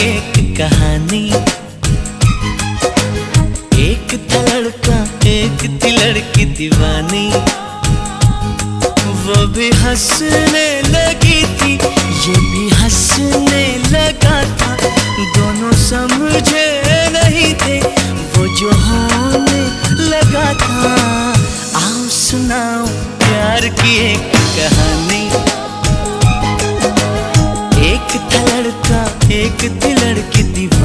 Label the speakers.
Speaker 1: एक कहानी। एक था लड़का एक थी लड़की दीवानी, वो भी हंसने लगी थी ये भी हंसने लगा था। दोनों समझे नहीं थे वो जो होने लगा था। आओ सुनाओ प्यार की एक कहानी। एक था लड़का एक थी लड़की दीवानी।